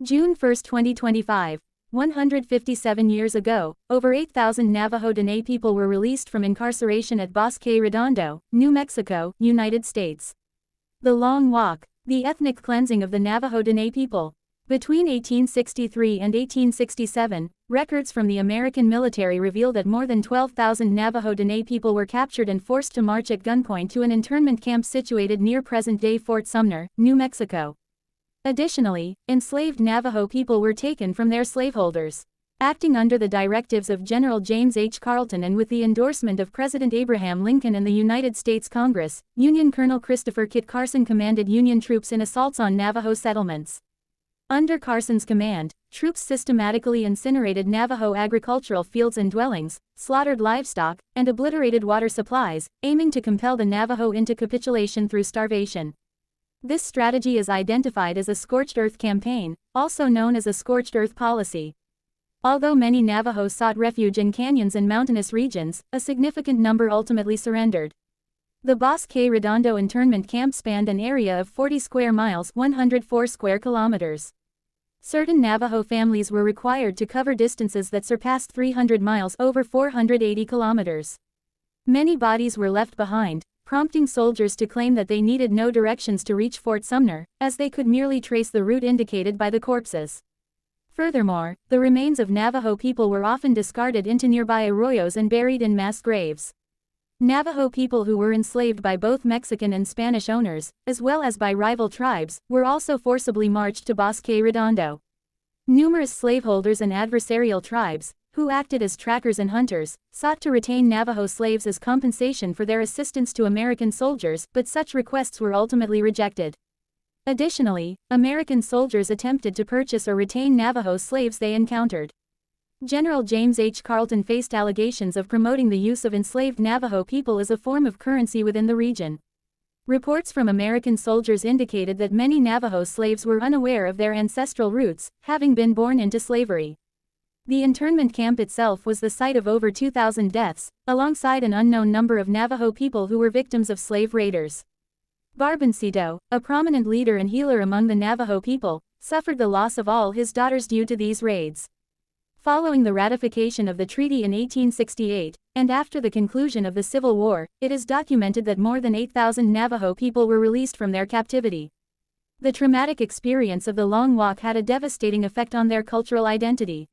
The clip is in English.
June 1, 2025. 157 years ago, over 8,000 Navajo Dene people were released from incarceration at Bosque Redondo, New Mexico, United States. The Long Walk, the ethnic cleansing of the Navajo Dene people. Between 1863 and 1867, records from the American military reveal that more than 12,000 Navajo Dene people were captured and forced to march at gunpoint to an internment camp situated near present-day Fort Sumner, New Mexico. Additionally, enslaved Navajo people were taken from their slaveholders. Acting under the directives of General James H. Carleton and with the endorsement of President Abraham Lincoln and the United States Congress, Union Colonel Christopher Kit Carson commanded Union troops in assaults on Navajo settlements. Under Carson's command, troops systematically incinerated Navajo agricultural fields and dwellings, slaughtered livestock, and obliterated water supplies, aiming to compel the Navajo into capitulation through starvation. This strategy is identified as a scorched earth campaign, also known as a scorched earth policy. Although many Navajos sought refuge in canyons and mountainous regions, a significant number ultimately surrendered. The Bosque Redondo internment camp spanned an area of 40 square miles, 104 square kilometers. Certain Navajo families were required to cover distances that surpassed 300 miles, over 480 kilometers. Many bodies were left behind, prompting soldiers to claim that they needed no directions to reach Fort Sumner, as they could merely trace the route indicated by the corpses. Furthermore, the remains of Navajo people were often discarded into nearby arroyos and buried in mass graves. Navajo people who were enslaved by both Mexican and Spanish owners, as well as by rival tribes, were also forcibly marched to Bosque Redondo. Numerous slaveholders and adversarial tribes, who acted as trackers and hunters, sought to retain Navajo slaves as compensation for their assistance to American soldiers, but such requests were ultimately rejected. Additionally, American soldiers attempted to purchase or retain Navajo slaves they encountered. General James H. Carleton faced allegations of promoting the use of enslaved Navajo people as a form of currency within the region. Reports from American soldiers indicated that many Navajo slaves were unaware of their ancestral roots, having been born into slavery. The internment camp itself was the site of over 2,000 deaths, alongside an unknown number of Navajo people who were victims of slave raiders. Barboncito, a prominent leader and healer among the Navajo people, suffered the loss of all his daughters due to these raids. Following the ratification of the treaty in 1868, and after the conclusion of the Civil War, it is documented that more than 8,000 Navajo people were released from their captivity. The traumatic experience of the Long Walk had a devastating effect on their cultural identity.